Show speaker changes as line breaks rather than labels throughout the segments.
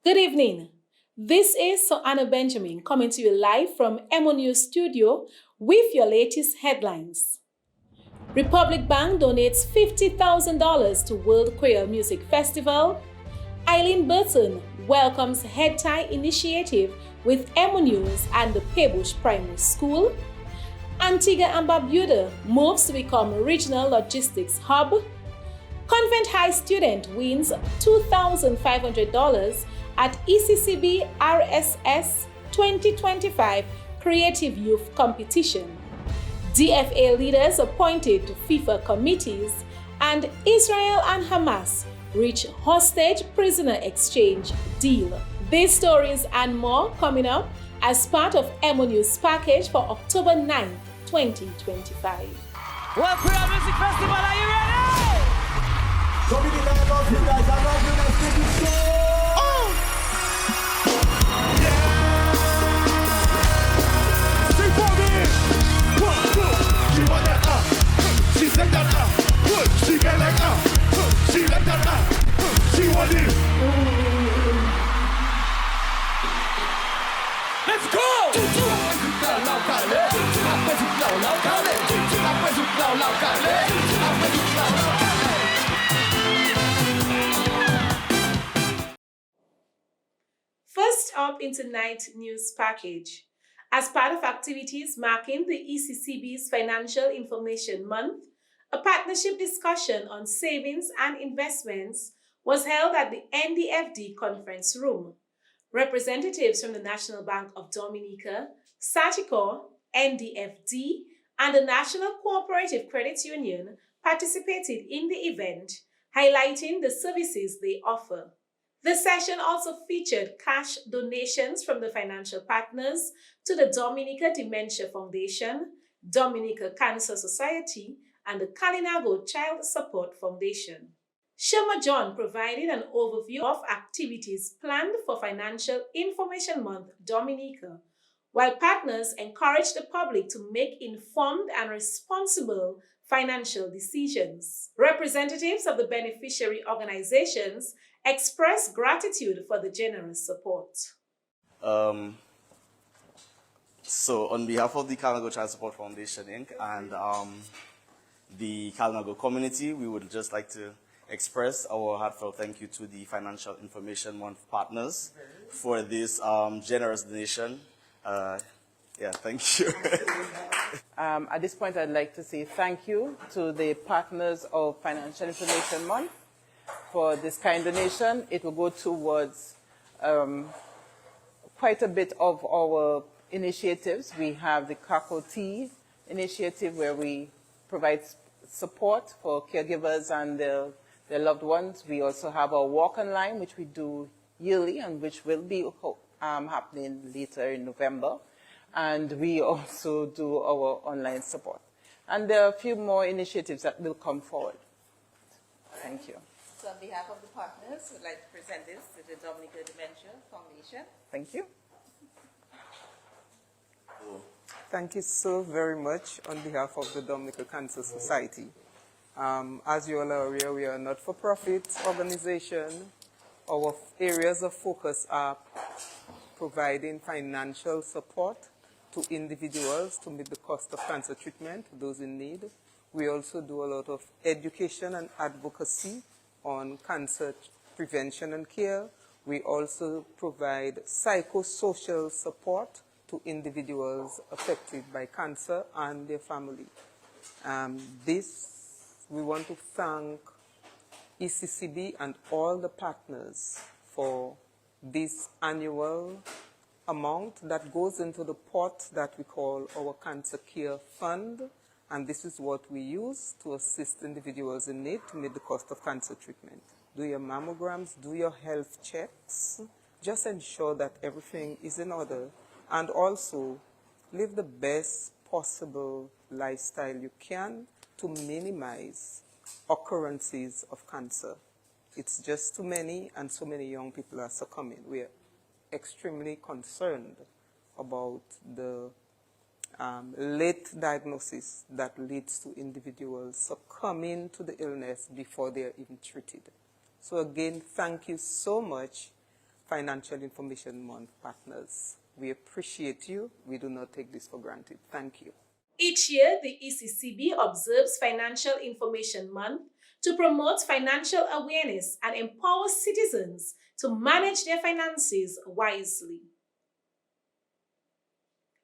Good evening. This is Anna Benjamin coming to you live from EmoNews studio with your latest headlines. Republic Bank donates $50,000 to World Queer Music Festival. Eileen Burton welcomes Head Tie Initiative with EmoNews and the Pebush Primary School. Antigua and Barbuda moves to become a regional logistics hub. Convent High student wins $2,500 at ECCB RSS 2025 Creative Youth Competition. DFA leaders appointed to FIFA committees, and Israel and Hamas reach hostage prisoner exchange deal. These stories and more coming up as part of EmoNews package for October 9th, 2025.
World Queer Music Festival, are you ready?
Dominica, I love you guys. I love you guys. Thank you so Sing for me. She want that she said that she get like she like that she want it.
Let's go!
First up in tonight's news package. As part of activities marking the ECCB's Financial Information Month, a partnership discussion on savings and investments was held at the NDFD conference room. Representatives from the National Bank of Dominica, Sagicor, NDFD, and the National Cooperative Credit Union participated in the event, highlighting the services they offer. The session also featured cash donations from the financial partners to the Dominica Dementia Foundation, Dominica Cancer Society, and the Kalinago Child Support Foundation. Shema John provided an overview of activities planned for Financial Information Month Dominica, while partners encouraged the public to make informed and responsible financial decisions. Representatives of the beneficiary organizations expressed gratitude for the generous support.
So on behalf of the Kalinago Child Support Foundation, Inc. and the Kalinago community, we would just like to express our heartfelt thank you to the Financial Information Month partners for this generous donation. Thank you.
At this point, I'd like to say thank you to the partners of Financial Information Month for this kind donation. It will go towards quite a bit of our initiatives. We have the Kako Tea initiative where we provide support for caregivers and their loved ones. We also have our walk online, which we do yearly and which will be happening later in November. And we also do our online support. And there are a few more initiatives that will come forward. Thank you.
So on behalf of the partners, we'd like to present this to the Dominica Dementia Foundation.
Thank you.
Thank you so very much on behalf of the Dominica Cancer Society. As you all are aware, we are a not-for-profit organization. Our areas of focus are providing financial support to individuals to meet the cost of cancer treatment for those in need. We also do a lot of education and advocacy on cancer prevention and care. We also provide psychosocial support to individuals affected by cancer and their family. We want to thank ECCB and all the partners for this annual amount that goes into the pot that we call our Cancer Care Fund. And this is what we use to assist individuals in need to meet the cost of cancer treatment. Do your mammograms, do your health checks. Just ensure that everything is in order. And also, live the best possible lifestyle you can to minimize occurrences of cancer. It's just too many, and so many young people are succumbing. We are extremely concerned about the late diagnosis that leads to individuals succumbing to the illness before they are even treated. So again, thank you so much Financial Information Month partners. We appreciate you. We do not take this for granted. Thank you.
Each year, the ECCB observes Financial Information Month to promote financial awareness and empower citizens to manage their finances wisely.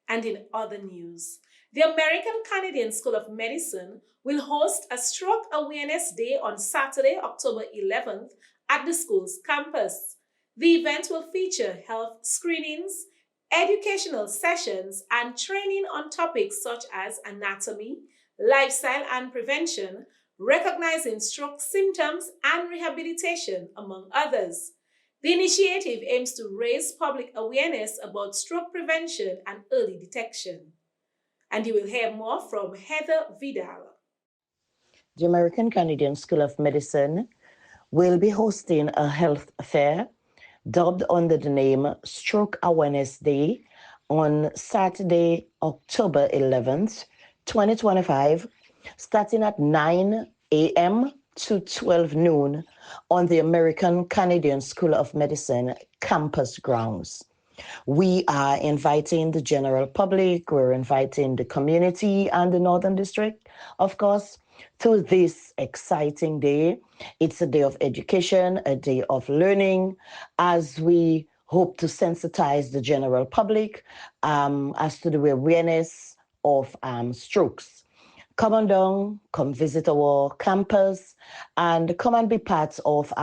And in other news, the American Canadian School of Medicine will host a Stroke Awareness Day on Saturday, October 11th at the school's campus. The event will feature health screenings, educational sessions, and training on topics such as anatomy, lifestyle and prevention, recognizing stroke symptoms and rehabilitation, among others. The initiative aims to raise public awareness about stroke prevention and early detection. And you will hear more from Heather Vidal.
The American Canadian School of Medicine will be hosting a health fair dubbed under the name Stroke Awareness Day on Saturday, October 11th, 2025, starting at 9 a.m. to 12 noon on the American Canadian School of Medicine campus grounds. We are inviting the general public, we're inviting the community and the Northern District, of course, to this exciting day. It's a day of education, a day of learning, as we hope to sensitize the general public as to the awareness of strokes. Come on down, come visit our campus, and come and be part of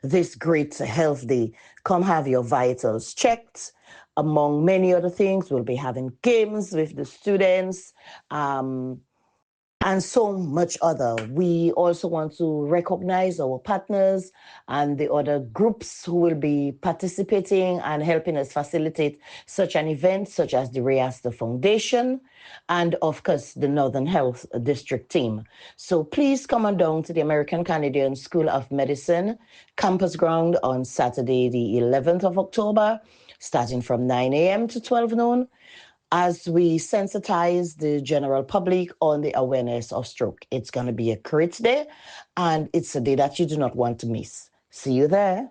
this great health day. Come have your vitals checked. Among many other things, we'll be having games with the students, and so much other. We also want to recognize our partners and the other groups who will be participating and helping us facilitate such an event, such as the Reaster Foundation and, of course, the Northern Health District team. So please come on down to the American Canadian School of Medicine campus ground on Saturday, the 11th of October, starting from 9 a.m. to 12 noon. As we sensitize the general public on the awareness of stroke. It's going to be a great day, and it's a day that you do not want to miss. See you there.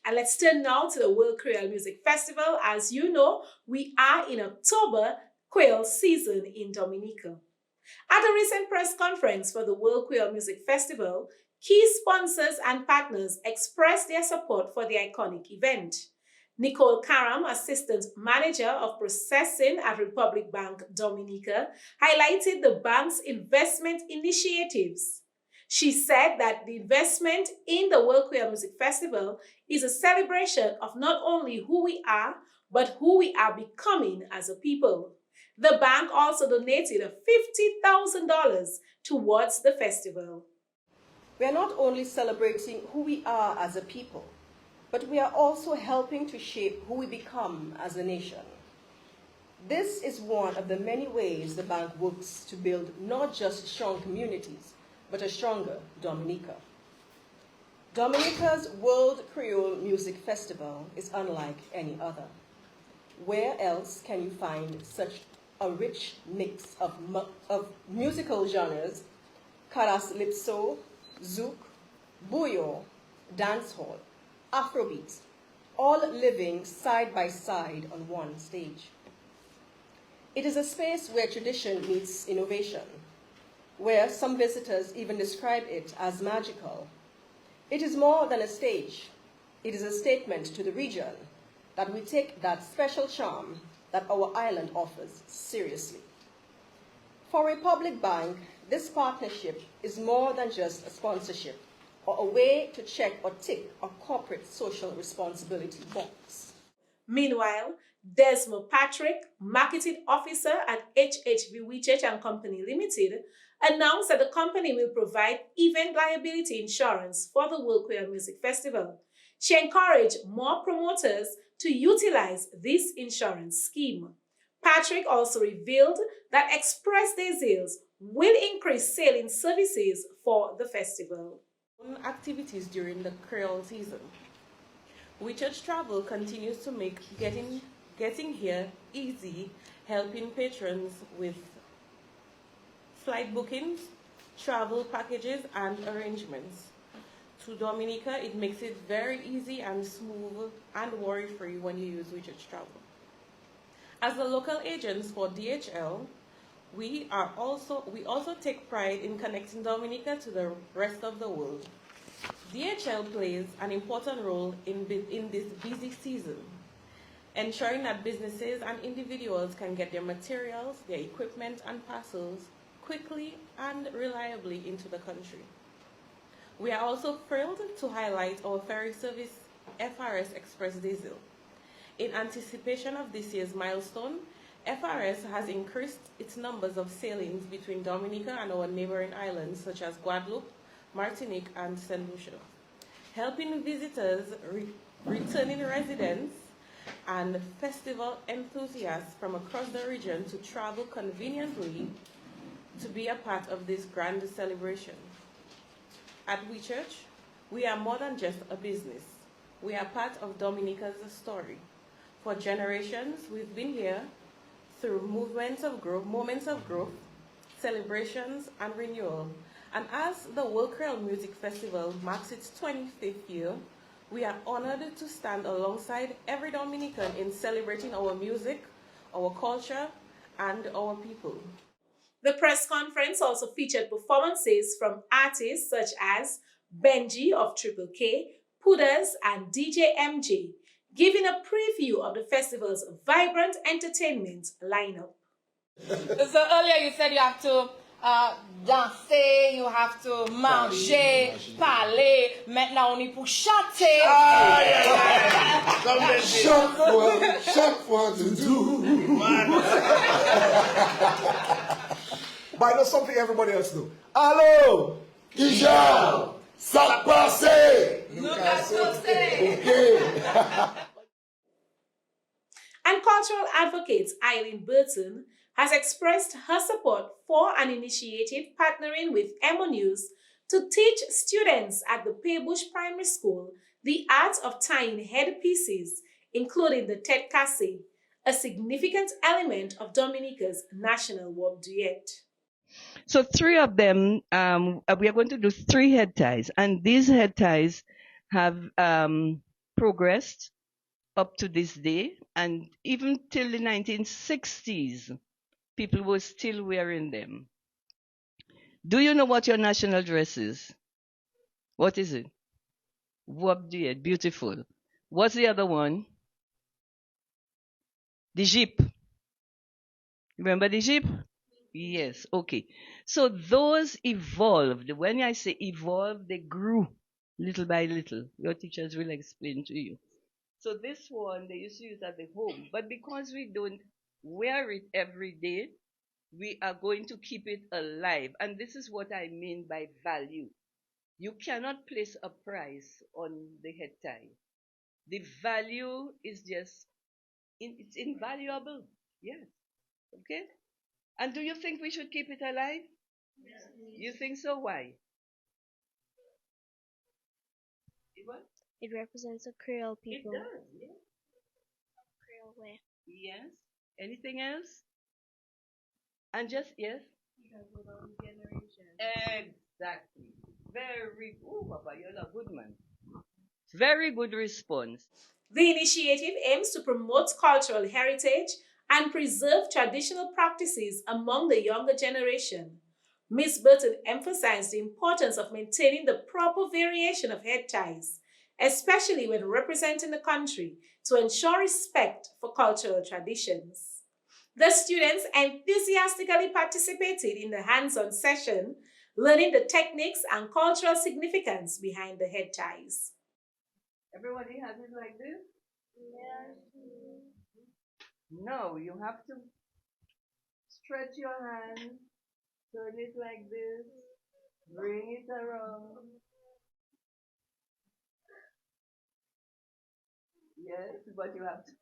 And let's turn now to the World Creole Music Festival. As you know, we are in October Creole season in Dominica. At a recent press conference for the World Creole Music Festival, key sponsors and partners expressed their support for the iconic event. Nicole Karam, Assistant Manager of Processing at Republic Bank Dominica, highlighted the bank's investment initiatives. She said that the investment in the World Creole Music Festival is a celebration of not only who we are, but who we are becoming as a people. The bank also donated $50,000 towards the festival.
We are not only celebrating who we are as a people, but we are also helping to shape who we become as a nation. This is one of the many ways the bank works to build not just strong communities, but a stronger Dominica. Dominica's World Creole Music Festival is unlike any other. Where else can you find such a rich mix of musical genres, calypso, zouk, bouyon, dancehall, Afrobeat, all living side by side on one stage. It is a space where tradition meets innovation, where some visitors even describe it as magical. It is more than a stage. It is a statement to the region that we take that special charm that our island offers seriously. For Republic Bank, this partnership is more than just a sponsorship or a way to check or tick a corporate social responsibility box.
Meanwhile, Desmond Patrick, Marketing Officer at HHV Research and Company Limited, announced that the company will provide event liability insurance for the World Creole Music Festival. She encouraged more promoters to utilize this insurance scheme. Patrick also revealed that Express Day sales will increase sailing services for the festival.
Activities during the Creole season. Church Travel continues to make getting here easy, helping patrons with flight bookings, travel packages, and arrangements. to Dominica, it makes it very easy and smooth and worry-free when you use WeChurch Travel. As the local agents for DHL, we also take pride in connecting Dominica to the rest of the world. DHL plays an important role in this busy season, ensuring that businesses and individuals can get their materials, their equipment, and parcels quickly and reliably into the country. We are also thrilled to highlight our ferry service, FRS Express Diesel. In anticipation of this year's milestone, FRS has increased its numbers of sailings between Dominica and our neighboring islands such as Guadeloupe, Martinique, and St. Lucia, helping visitors, returning residents, and festival enthusiasts from across the region to travel conveniently to be a part of this grand celebration. At WeChurch, we are more than just a business. We are part of Dominica's story. For generations, we've been here through moments of growth, celebrations, and renewal. And as the World Creole Music Festival marks its 25th year, we are honored to stand alongside every Dominican in celebrating our music, our culture, and our people.
The press conference also featured performances from artists such as Benji of Triple K, Pudas, and DJ MJ, giving a preview of the festival's vibrant entertainment lineup.
So earlier you said you have to danser, you have to manger, parler. Maintenant on est pour chanter.
Chaque fois to do. But I know something everybody else do. Allô, Kijal, ça passe. Okay.
And cultural advocate Eileen Burton has expressed her support for an initiative partnering with EmoNews to teach students at the Paybush Primary School the art of tying headpieces, including the tête cassée, a significant element of Dominica's national warp duet.
So 3 of them, we are going to do 3 head ties, and these head ties have progressed up to this day, and even till the 1960s, people were still wearing them. Do you know what your national dress is? What is it? Warp duet, beautiful. What's the other one? The jeep. Remember the jeep? Yes, okay. So those evolved. When I say evolved, they grew little by little. Your teachers will explain to you. So this one, they used to use at the home. But because we don't wear it every day, we are going to keep it alive. And this is what I mean by value. You cannot place a price on the head tie. The value is just, it's invaluable. Yes. Okay? And do you think we should keep it alive? Yes. You think so? Why? What?
It represents a Creole people.
It does, yes.
Creole way.
Yes. Anything else? And just, yes? Exactly. Very good. Oh, Papa, you're a good man. Very good response.
The initiative aims to promote cultural heritage and preserve traditional practices among the younger generation. Ms. Burton emphasized the importance of maintaining the proper variation of head ties, especially when representing the country, to ensure respect for cultural traditions. The students enthusiastically participated in the hands-on session, learning the techniques and cultural significance behind the head ties.
Everybody has it like this?
Yes.
No, you have to stretch your hand, turn it like this, bring it around. Yes, but you have to.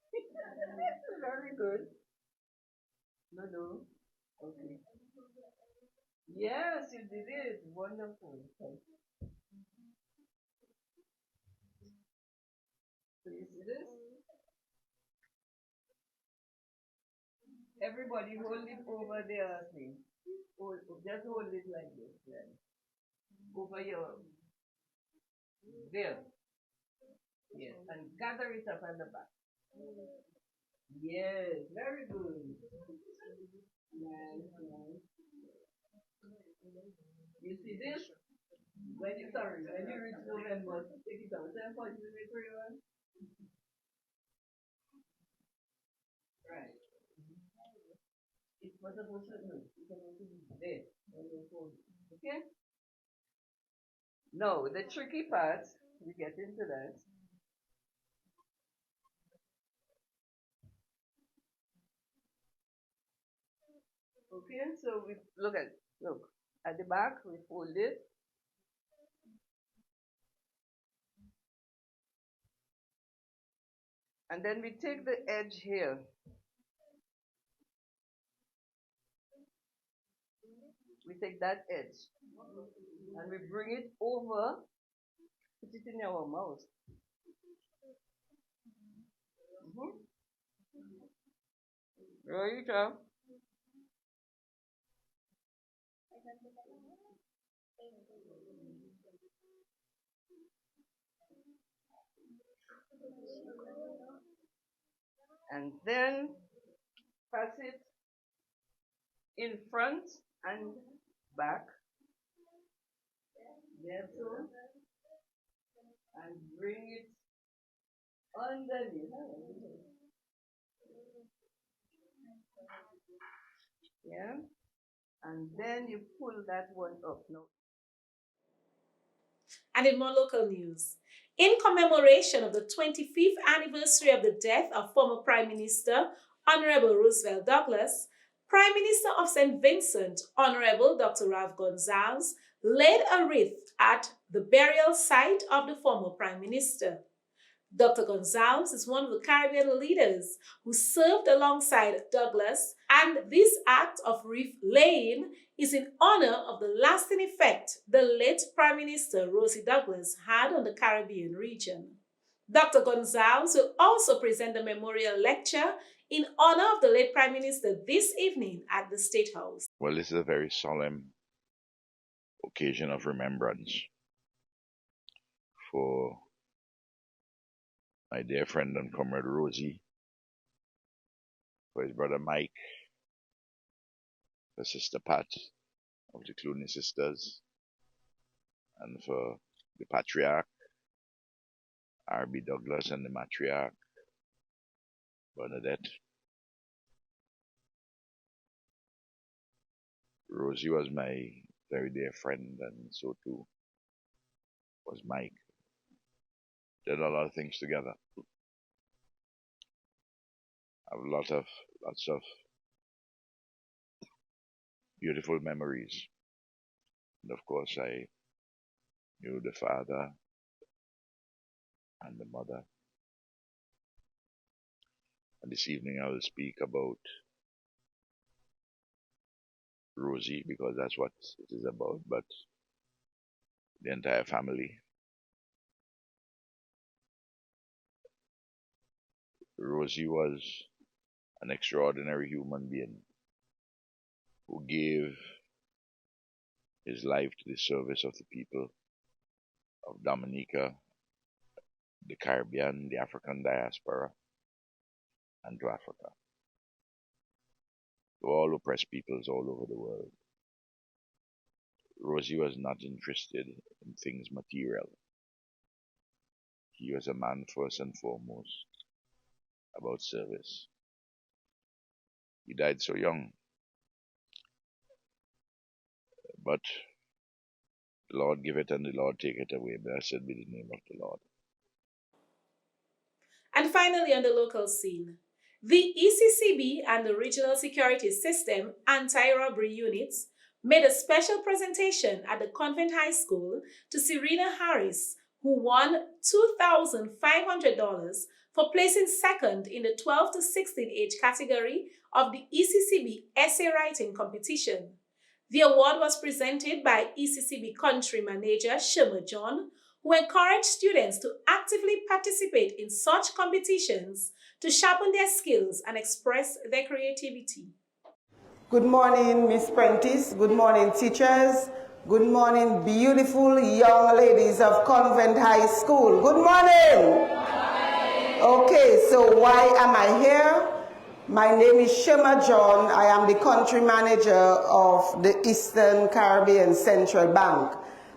Very good. No. Okay. Yes, you did it. Wonderful. So you see this? Everybody hold it over their thing. Just hold it like this then. Over your There. Yes, and gather it up at the back. Yes, very good. Nice, nice. You see this? When you reach November, take it out. Then for you make one. Right. It's not supposed to no. It's supposed to be there. Okay? No, the tricky part, we get into that. Okay, so we look at the back, we fold it. And then we take the edge here. We take that edge and we bring it over, put it in our mouth. Right, and then pass it in front and back. There too. And bring it underneath. Yeah. And then you pull that one up. No.
And in more local news, in commemoration of the 25th anniversary of the death of former Prime Minister Honorable Roosevelt Douglas, Prime Minister of St. Vincent, Honorable Dr. Rav Gonzalez, led a wreath at the burial site of the former Prime Minister. Dr. Gonzalez is one of the Caribbean leaders who served alongside Douglas, and this act of wreath laying is in honor of the lasting effect the late Prime Minister Rosie Douglas had on the Caribbean region. Dr. Gonzalez will also present a memorial lecture in honor of the late Prime Minister this evening at the State House.
Well, this is a very solemn occasion of remembrance for my dear friend and comrade Rosie, for his brother Mike, for Sister Pat of the Clooney sisters, and for the patriarch, R.B. Douglas, and the matriarch, Bernadette. Rosie was my very dear friend, and so too was Mike. Did a lot of things together. I have lots of beautiful memories. And of course, I knew the father and the mother. And this evening I will speak about Rosie, because that's what it is about, but the entire family. Rosie was an extraordinary human being who gave his life to the service of the people of Dominica, the Caribbean, the African diaspora, and to Africa, to all oppressed peoples all over the world. Rosie was not interested in things material. He was a man first and foremost about service. He died so young, but the Lord give it and the Lord take it away. Blessed be the name of the Lord.
And finally, on the local scene, the ECCB and the Regional Security System anti-robbery units made a special presentation at the Convent High School to Serena Harris, who won $2,500 for placing second in the 12 to 16 age category of the ECCB essay writing competition. The award was presented by ECCB Country Manager Shema John, who encouraged students to actively participate in such competitions to sharpen their skills and express their creativity.
Good morning, Miss Prentice. Good morning, teachers. Good morning, beautiful young ladies of Convent High School. Good morning. Okay, so why am I here? My name is Shema John. I am the country manager of the Eastern Caribbean Central Bank.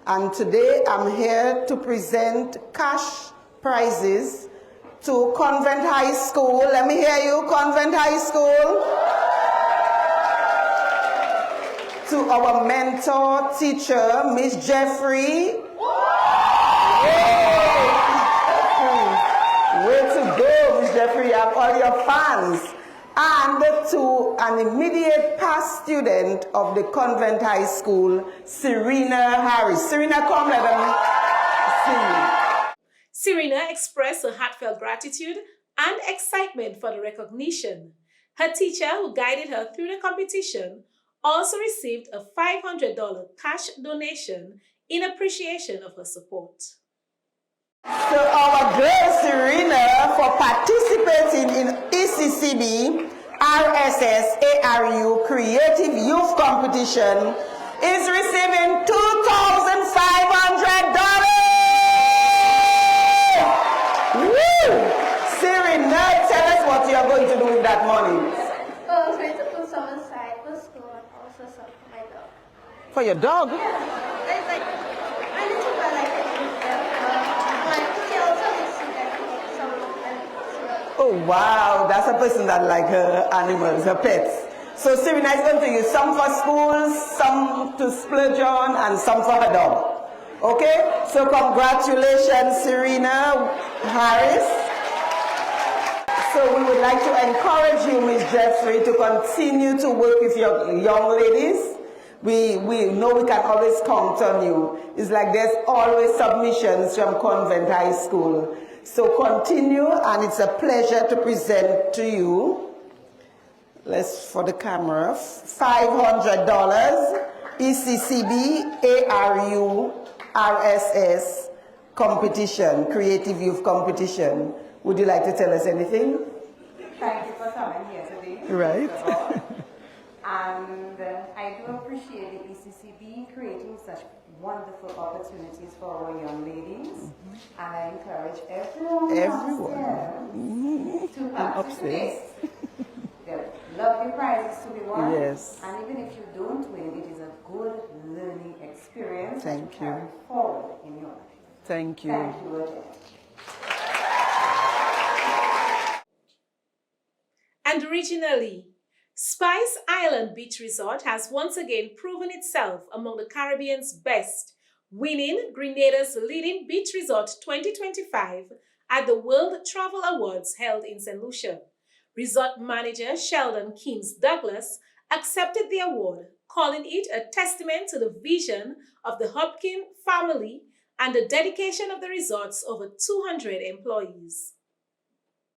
And today I'm here to present cash prizes to Convent High School. Let me hear you, Convent High School. To our mentor, teacher, Miss Jeffrey. Way to go, Miss Jeffrey, you have all your fans. And to an immediate past student of the Convent High School, Serena Harris. Serena, come, let them see.
Serena expressed her heartfelt gratitude and excitement for the recognition. Her teacher, who guided her through the competition, also received a $500 cash donation in appreciation of her support.
So our girl Serena, for participating in ECCB RSS ARU Creative Youth Competition, is receiving $2,500. Woo! Serena, tell us what you are going to do with that money.
I was going to put some aside for school and also some for my dog.
For your dog?
Yeah. It's like, I need to buy like a she also needs to get some animals.
Oh wow, that's a person that like her animals, her pets. So Serena is going to use some for schools, some to splurge on, and some for her dog. Okay? So congratulations, Serena Harris. So we would like to encourage you, Ms. Jeffrey, to continue to work with your young ladies. We know we can always count on you. It's like there's always submissions from Convent High School. So continue, and it's a pleasure to present to you, let's for the camera, $500 ECCB ARU RSS competition, Creative Youth Competition. Would you like to tell us anything?
Thank you for coming here today.
Right.
And I do appreciate the ECCB creating such wonderful opportunities for our young ladies. And I encourage everyone to participate. There are lovely prizes to be won.
Yes.
And even if you don't win, it is a good learning experience
Thank
to carry forward in your life.
Thank you.
Thank you again.
And regionally, Spice Island Beach Resort has once again proven itself among the Caribbean's best, winning Grenada's leading beach resort 2025 at the World Travel Awards held in St. Lucia. Resort manager Sheldon Keynes Douglas accepted the award, calling it a testament to the vision of the Hopkins family and the dedication of the resort's over 200 employees.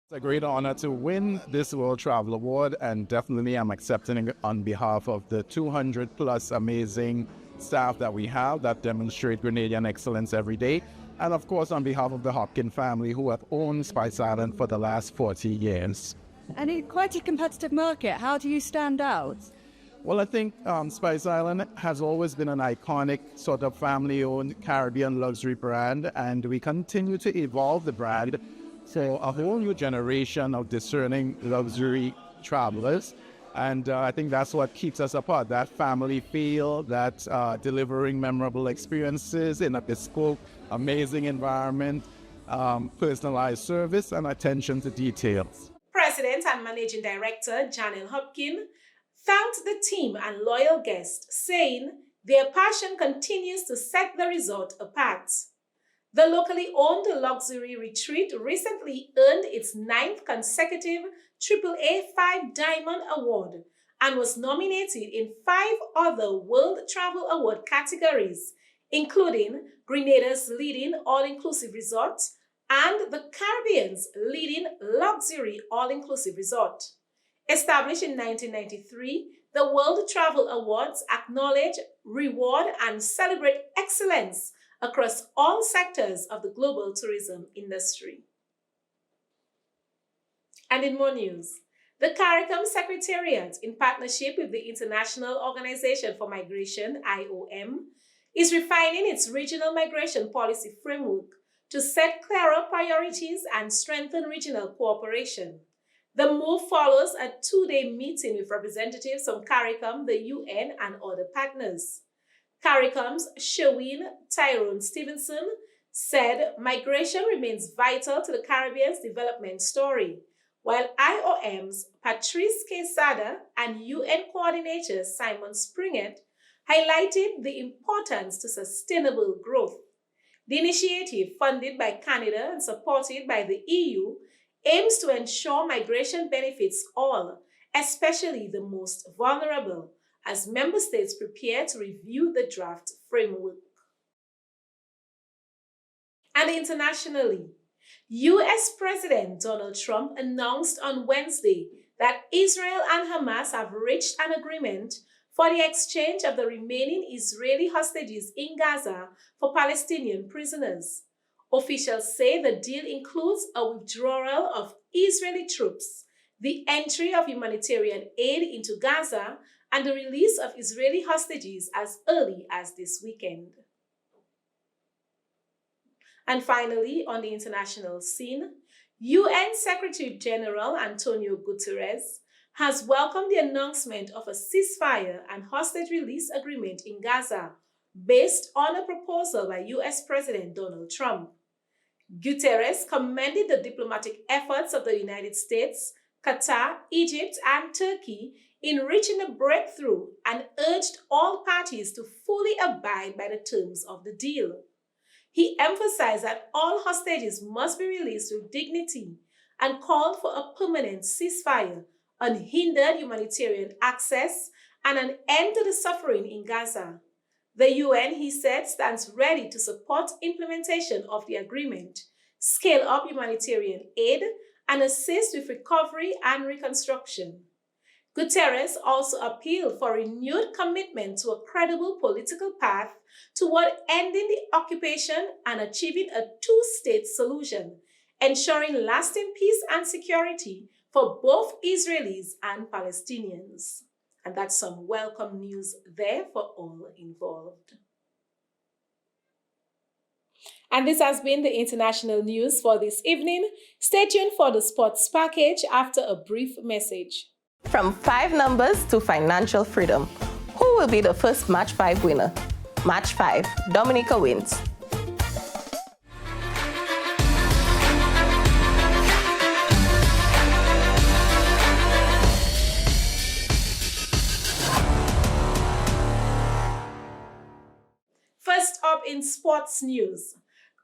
It's a great honor to win this World Travel Award, and definitely I'm accepting it on behalf of the 200 plus amazing staff that we have that demonstrate Grenadian excellence every day, and of course on behalf of the Hopkins family who have owned Spice Island for the last 40 years.
And it's quite a competitive market. How do you stand out?
Well, I think Spice Island has always been an iconic sort of family-owned Caribbean luxury brand, and we continue to evolve the brand for a whole new generation of discerning luxury travelers. And I think that's what keeps us apart, that family feel, that delivering memorable experiences in a bespoke, amazing environment, personalized service, and attention to details.
President and Managing Director Janelle Hopkins thanked the team and loyal guests, saying their passion continues to set the resort apart. The locally owned luxury retreat recently earned its 9th consecutive AAA 5 Diamond Award and was nominated in 5 other World Travel Award categories, including Grenada's leading all-inclusive resort and the Caribbean's leading luxury all-inclusive resort. Established in 1993, the World Travel Awards acknowledge, reward, and celebrate excellence across all sectors of the global tourism industry. And in more news, the CARICOM Secretariat, in partnership with the International Organization for Migration, IOM, is refining its regional migration policy framework to set clearer priorities and strengthen regional cooperation. The move follows a two-day meeting with representatives from CARICOM, the UN, and other partners. CARICOM's Sherwin Tyrone Stevenson said migration remains vital to the Caribbean's development story, while IOM's Patrice Quesada and UN coordinator Simon Springett highlighted the importance to sustainable growth. The initiative, funded by Canada and supported by the EU, aims to ensure migration benefits all, especially the most vulnerable, as member states prepare to review the draft framework. And internationally, US President Donald Trump announced on Wednesday that Israel and Hamas have reached an agreement for the exchange of the remaining Israeli hostages in Gaza for Palestinian prisoners. Officials say the deal includes a withdrawal of Israeli troops, the entry of humanitarian aid into Gaza, and the release of Israeli hostages as early as this weekend. And finally, on the international scene, UN Secretary General Antonio Guterres has welcomed the announcement of a ceasefire and hostage release agreement in Gaza based on a proposal by US President Donald Trump. Guterres commended the diplomatic efforts of the United States, Qatar, Egypt, and Turkey in reaching a breakthrough and urged all parties to fully abide by the terms of the deal. He emphasized that all hostages must be released with dignity and called for a permanent ceasefire, unhindered humanitarian access, and an end to the suffering in Gaza. The UN, he said, stands ready to support implementation of the agreement, scale up humanitarian aid, and assist with recovery and reconstruction. Guterres also appealed for renewed commitment to a credible political path toward ending the occupation and achieving a two-state solution, ensuring lasting peace and security for both Israelis and Palestinians. And that's some welcome news there for all involved. And this has been the international news for this evening. Stay tuned for the sports package after a brief message.
From 5 numbers to financial freedom. Who will be the first Match 5 winner? Match 5, Dominica wins.
First up in sports news,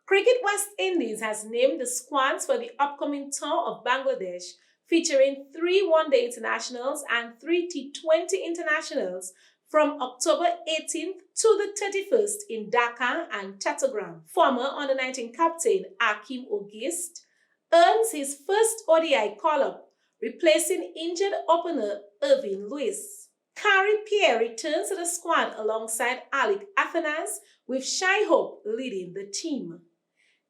Cricket West Indies has named the squads for the upcoming tour of Bangladesh, featuring 3 one-day internationals and 3 T20 internationals from October 18th to the 31st in Dhaka and Chattogram. Former under-19 captain Akim Ogist earns his first ODI call-up, replacing injured opener Irvin Lewis. Kari Pierre returns to the squad alongside Alec Athanas, with Shai Hope leading the team.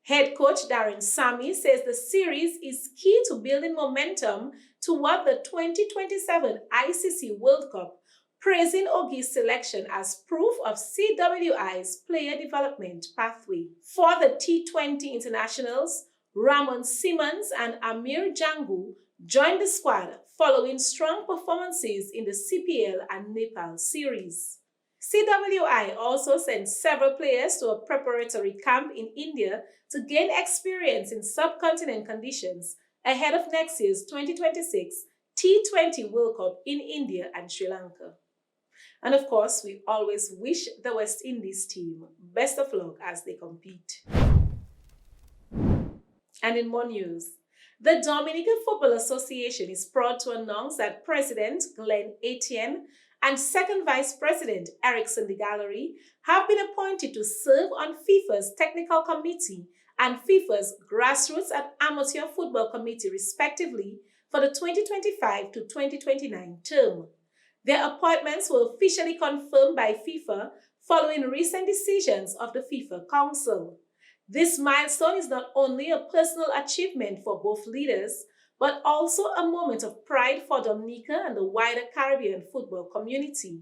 Head coach Darren Sammy says the series is key to building momentum toward the 2027 ICC World Cup, praising Ogist's selection as proof of CWI's player development pathway. For the T20 internationals, Ramon Simmons and Amir Jangu joined the squad following strong performances in the CPL and Nepal series. CWI also sent several players to a preparatory camp in India to gain experience in subcontinent conditions ahead of next year's 2026 T20 World Cup in India and Sri Lanka. And of course, we always wish the West Indies team best of luck as they compete. And in more news, the Dominica Football Association is proud to announce that President Glenn Etienne and Second Vice President Erickson de Gallery have been appointed to serve on FIFA's Technical Committee and FIFA's Grassroots and Amateur Football Committee, respectively, for the 2025 to 2029 term. Their appointments were officially confirmed by FIFA following recent decisions of the FIFA Council. This milestone is not only a personal achievement for both leaders, but also a moment of pride for Dominica and the wider Caribbean football community.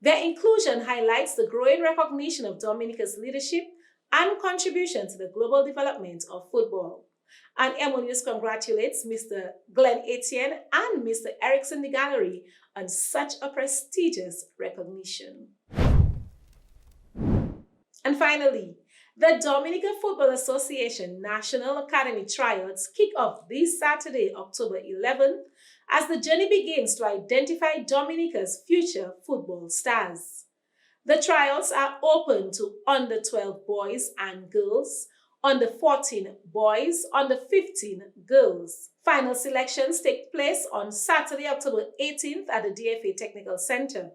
Their inclusion highlights the growing recognition of Dominica's leadership and contribution to the global development of football. And EmoNews congratulates Mr. Glenn Etienne and Mr. Erickson the Gallery on such a prestigious recognition. And finally, the Dominica Football Association National Academy tryouts kick off this Saturday, October 11th, as the journey begins to identify Dominica's future football stars. The tryouts are open to under 12 boys and girls, under 14 boys, under 15 girls. Final selections take place on Saturday, October 18th at the DFA Technical Center.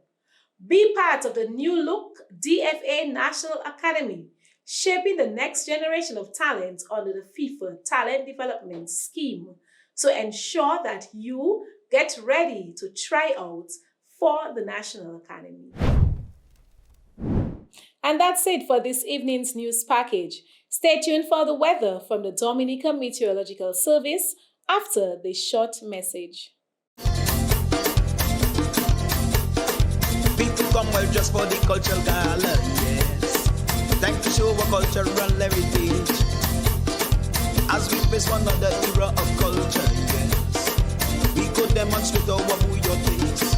Be part of the new look DFA National Academy, shaping the next generation of talent under the FIFA Talent Development Scheme. So ensure that you get ready to try out for the National Academy. And that's it for this evening's news package. Stay tuned for the weather from the Dominica Meteorological Service after this short message.
People come well just for the cultural gala, yes. Time to show our cultural heritage as we face one another era of culture, yes. We could demonstrate our bouillon taste.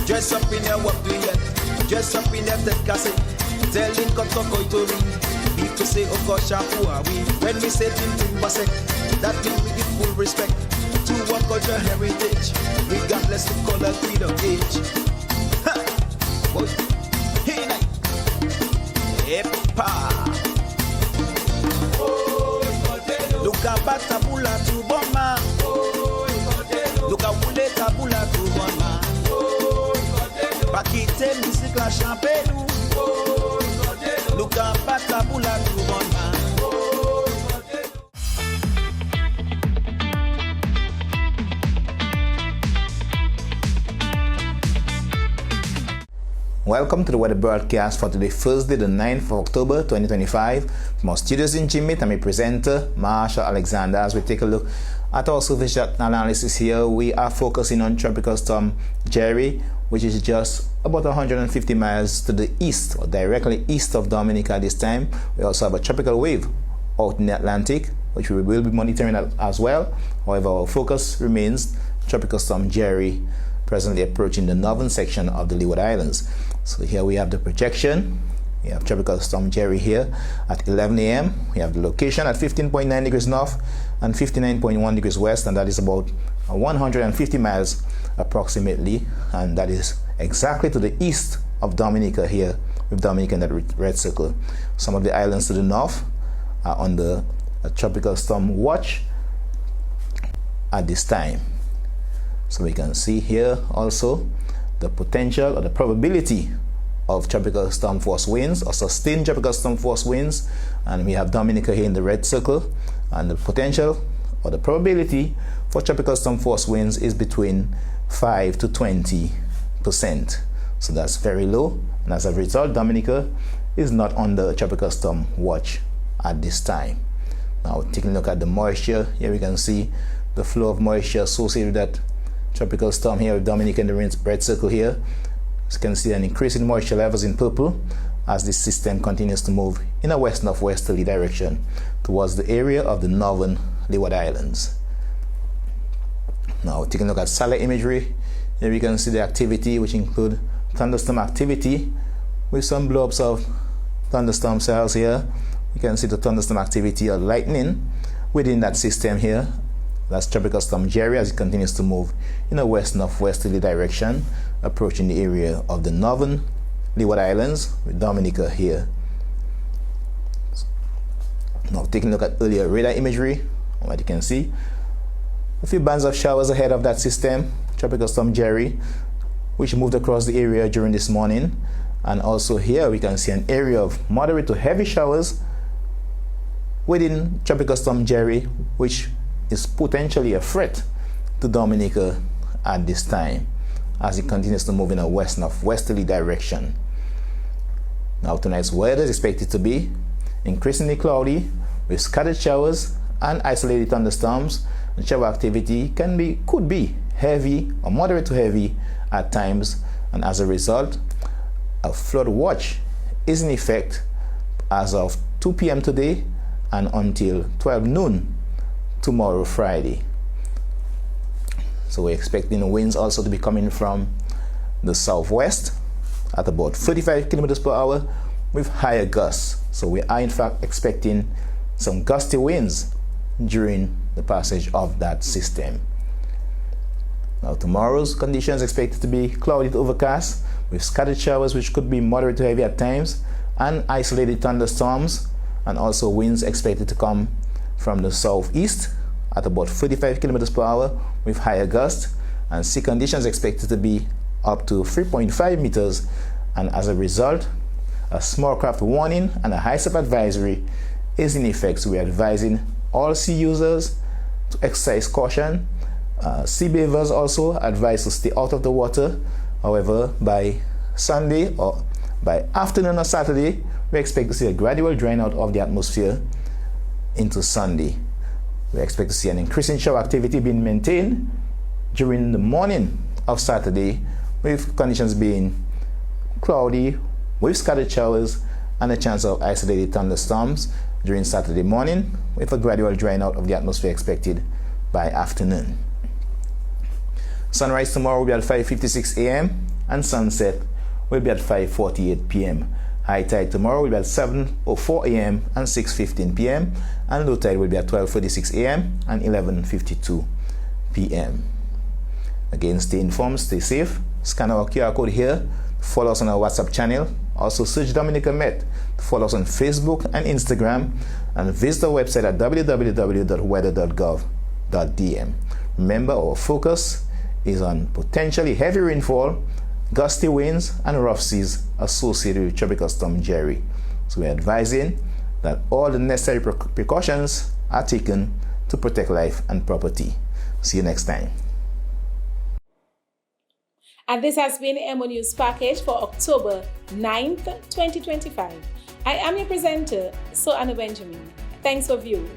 Dress up in your work doing, dress up in your cassette, telling Kotokoitori. People say, oh gosh, who are we? When we say Tintin Basek, that means we give full respect to our cultural heritage, regardless of color, creed, or age. Ha! Hey, night. Epa! Look at Batabula to Boma. Look at Wule Tabula to Boma. Pakite music la champelu. Look at Batabula to Boma.
Welcome to the weather broadcast for today, Thursday, the 9th of October 2025. From our studios in Jimmy, I'm your presenter, Marsha Alexander. As we take a look at our surface analysis here, we are focusing on Tropical Storm Jerry, which is just about 150 miles to the east, or directly east of Dominica this time. We also have a tropical wave out in the Atlantic, which we will be monitoring as well. However, our focus remains Tropical Storm Jerry, presently approaching the northern section of the Leeward Islands. So here we have the projection. We have Tropical Storm Jerry here at 11 a.m. We have the location at 15.9 degrees north and 59.1 degrees west, and that is about 150 miles approximately, and that is exactly to the east of Dominica here, with Dominica in that red circle. Some of the islands to the north are under a tropical storm watch at this time. So we can see here also the potential or the probability of tropical storm force winds or sustained tropical storm force winds, and we have Dominica here in the red circle, and the potential or the probability for tropical storm force winds is between 5 to 20%. So that's very low, and as a result, Dominica is not under tropical storm watch at this time. Now taking a look at the moisture, here we can see the flow of moisture associated with that tropical storm here with Dominica in the red circle here. You can see an increase in moisture levels in purple as this system continues to move in a west-northwesterly direction towards the area of the northern Leeward Islands. Now taking a look at satellite imagery, here we can see the activity, which include thunderstorm activity with some blobs of thunderstorm cells here. You can see the thunderstorm activity or lightning within that system here. That's Tropical Storm Jerry as it continues to move in a west-northwesterly direction, approaching the area of the northern Leeward Islands with Dominica here. Now taking a look at earlier radar imagery, what you can see, a few bands of showers ahead of that system, Tropical Storm Jerry, which moved across the area during this morning. And also here we can see an area of moderate to heavy showers within Tropical Storm Jerry, which is potentially a threat to Dominica at this time as it continues to move in a west-northwesterly direction. Now tonight's weather is expected to be increasingly cloudy with scattered showers and isolated thunderstorms, and shower activity could be heavy or moderate to heavy at times and as a result, a flood watch is in effect as of 2 p.m. today and until 12 noon tomorrow, Friday. So we're expecting winds also to be coming from the southwest at about 35 kilometers per hour with higher gusts. So we are in fact expecting some gusty winds during the passage of that system. Now tomorrow's conditions expected to be cloudy to overcast with scattered showers which could be moderate to heavy at times and isolated thunderstorms, and also winds expected to come from the southeast at about 45 kilometers per hour with higher gusts, and sea conditions expected to be up to 3.5 meters, and as a result, a small craft warning and a high surf advisory is in effect. So we're advising all sea users to exercise caution. Sea bathers also advised to stay out of the water. However, by Sunday or by afternoon or Saturday, we expect to see a gradual drying out of the atmosphere into Sunday. We expect to see an increase in shower activity being maintained during the morning of Saturday, with conditions being cloudy with scattered showers and a chance of isolated thunderstorms during Saturday morning, with a gradual drying out of the atmosphere expected by afternoon. Sunrise tomorrow will be at 5:56 a.m. and sunset will be at 5:48 p.m. High tide tomorrow will be at 7:04 a.m. and 6:15 p.m. and low tide will be at 12:46 a.m. and 11:52 p.m. Again, stay informed, stay safe. Scan our QR code here. Follow us on our WhatsApp channel. Also search Dominica Met to follow us on Facebook and Instagram, and visit our website at www.weather.gov.dm. Remember, our focus is on potentially heavy rainfall, gusty winds, and rough seas associated with Tropical Storm Jerry. So we're advising that all the necessary precautions are taken to protect life and property. See you next time.
And this has been EmoNews Package for October 9th, 2025. I am your presenter, Soana Benjamin. Thanks for viewing.